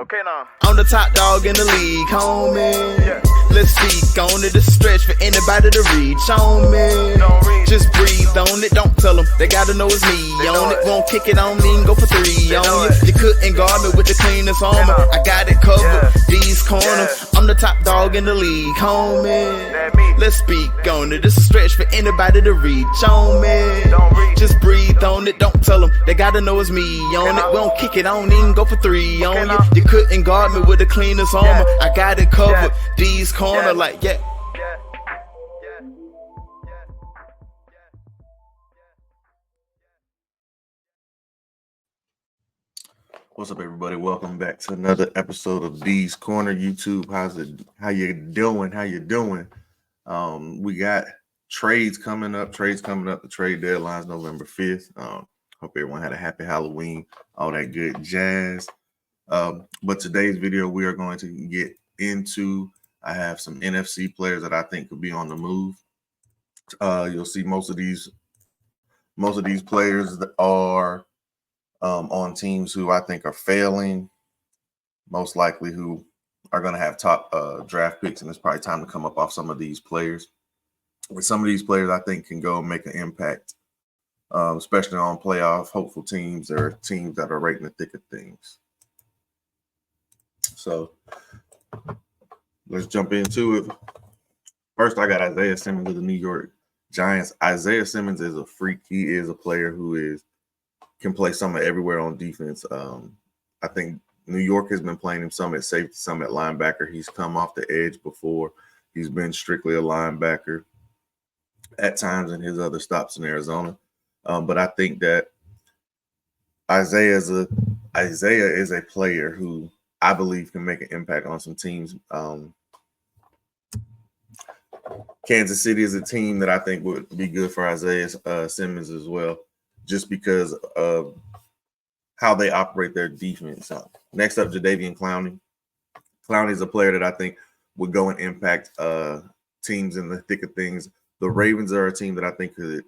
Okay now. I'm the top dog in the league, homie. Let's speak on it. It's a stretch for anybody to reach on me. Just breathe on it, don't tell them. They gotta know it's me on it. Won't kick it on me and go for three on you. You couldn't guard me with the cleanest armor. I got it covered, these corners. I'm the top dog in the league, homie. Let's speak on it. It's a stretch for anybody to reach on me. Just breathe on it, don't tell them. They gotta know it's me on it. We don't kick it on and go for three on you. You couldn't guard me with the cleanest armor. I got it covered, these corner like What's up, everybody? Welcome back to another episode of D's Corner. YouTube, how you doing? We got trades coming up. The trade deadline's November 5th. Hope everyone had a happy Halloween, all that good jazz. But today's video, we are going to get into, I have some NFC players that I think could be on the move. You'll see most of these players that are on teams who I think are failing, most likely who are going to have top draft picks, and it's probably time to come up off some of these players. With some of these players, I think can go and make an impact, especially on playoff hopeful teams or teams that are right in the thick of things. So let's jump into it. First, I got Isaiah Simmons of the New York Giants. Isaiah Simmons is a freak. He is a player who can play some everywhere on defense. I think New York has been playing him some at safety, some at linebacker. He's come off the edge before. He's been strictly a linebacker at times in his other stops in Arizona. But I think that Isaiah is a player who I believe can make an impact on some teams. Kansas City is a team that I think would be good for Isaiah Simmons as well, just because of how they operate their defense. Next up, Jadeveon Clowney. Clowney is a player that I think would go and impact teams in the thick of things. The Ravens are a team that I think could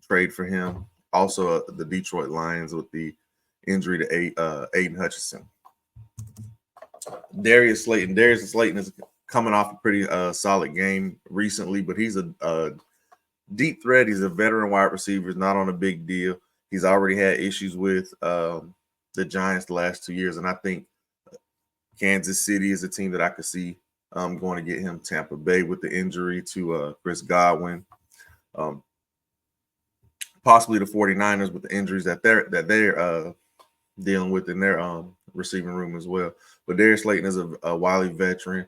trade for him. Also, the Detroit Lions with the injury to Aiden Hutchinson. Darius Slayton is coming off a pretty solid game recently, but he's a deep threat. He's a veteran wide receiver. He's not on a big deal. He's already had issues with the Giants the last 2 years, and I think Kansas City is a team that I could see going to get him. Tampa Bay with the injury to Chris Godwin. Possibly the 49ers with the injuries that they're dealing with in their receiving room as well. But Darius Slayton is a wily veteran.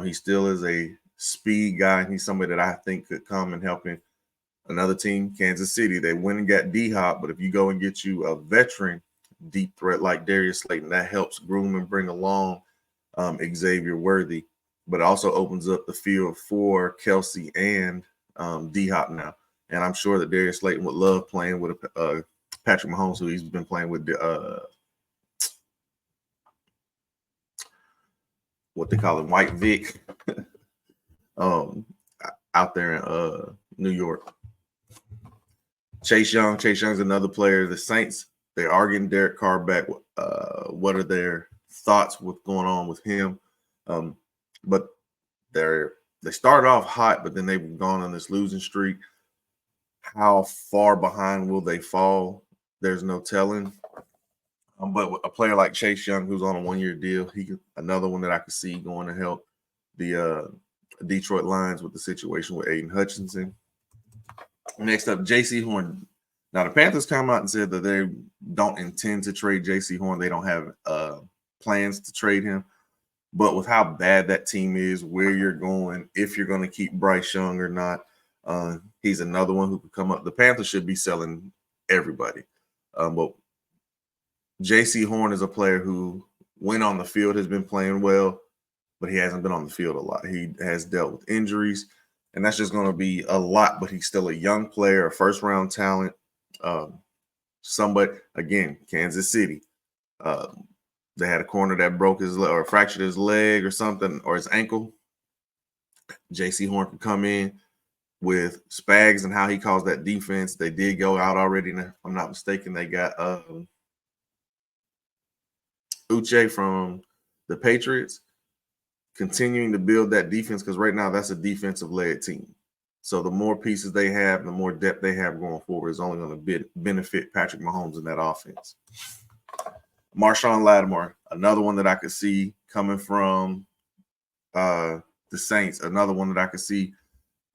He still is a speed guy, and he's somebody that I think could come and help him. Another team, Kansas City, they went and got D-Hop, but if you go and get you a veteran deep threat like Darius Slayton, that helps groom and bring along Xavier Worthy, but also opens up the field for Kelsey and D-Hop now. And I'm sure that Darius Slayton would love playing with Patrick Mahomes, who he's been playing with what they call him, White Vic, out there in New York. Chase Young's another player. The Saints, they are getting Derek Carr back. What are their thoughts with going on with him? But they started off hot, but then they've gone on this losing streak. How far behind will they fall? There's no telling. But a player like Chase Young, who's on a one-year deal, another one that I could see going to help the Detroit Lions with the situation with Aiden Hutchinson. Next up, J.C. Horn. Now, the Panthers come out and said that they don't intend to trade J.C. Horn. They don't have plans to trade him. But with how bad that team is, where you're going, if you're going to keep Bryce Young or not, he's another one who could come up. The Panthers should be selling everybody. But J.C. Horn is a player who, when on the field, has been playing well, but he hasn't been on the field a lot. He has dealt with injuries, and that's just going to be a lot, but he's still a young player, a first-round talent. Somebody, again, Kansas City. They had a corner that broke his leg or fractured his leg or something, or his ankle. J.C. Horn could come in with Spags and how he calls that defense. They did go out already, and if I'm not mistaken, they got Uche from the Patriots, continuing to build that defense, because right now that's a defensive-led team. So the more pieces they have, the more depth they have going forward is only going to benefit Patrick Mahomes in that offense. Marshawn Lattimore, another one that I could see coming from the Saints, another one that I could see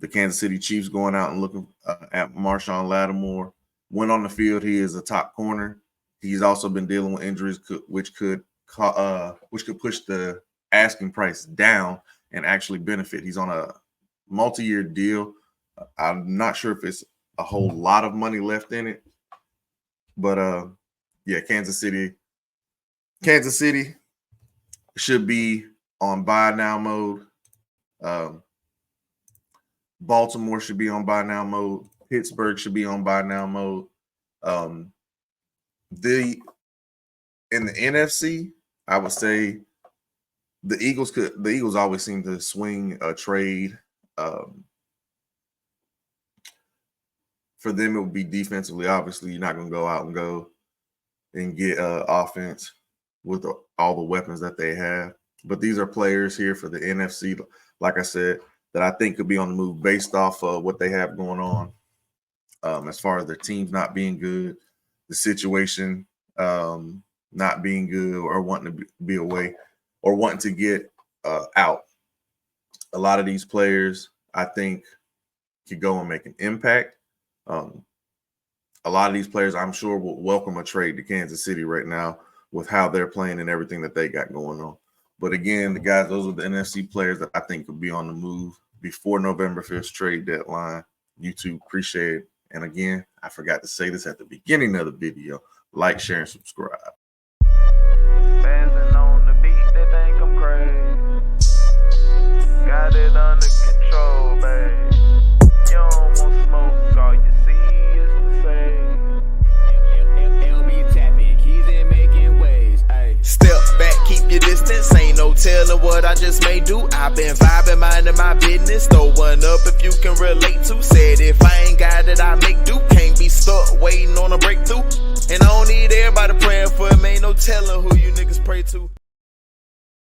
the Kansas City Chiefs going out and looking at Marshawn Lattimore. When on the field, he is a top corner. He's also been dealing with injuries, which could push the asking price down and actually benefit. He's on a multi-year deal. I'm not sure if it's a whole lot of money left in it, but yeah, Kansas City should be on buy now mode. Baltimore should be on buy now mode. Pittsburgh should be on buy now mode. In the NFC, I would say the Eagles always seem to swing a trade. For them, it would be defensively. Obviously, you're not going to go out and get offense with all the weapons that they have. But these are players here for the NFC, like I said, that I think could be on the move based off of what they have going on, as far as their teams not being good, the situation not being good, or wanting to be away, or wanting to get out. A lot of these players, I think, could go and make an impact. A lot of these players, I'm sure, will welcome a trade to Kansas City right now with how they're playing and everything that they got going on. But again, the guys, those are the NFC players that I think could be on the move before November 5th trade deadline. YouTube, appreciate it. And again, I forgot to say this at the beginning of the video. Like, share, and subscribe. Spazzing on the beat, they think I'm crazy. Got it under control, babe. You don't want smoke, all you see is the same. LB tapping, keys in making waves. Ayy. Step back, keep your distance. Ain't no telling what I just may do. I've been vibing, minding my business. Throw one up if you can relate to. Said if I ain't got it, I make do. Can't be stuck waiting on a breakthrough. And I don't need everybody praying for him. Ain't no telling who you niggas pray to.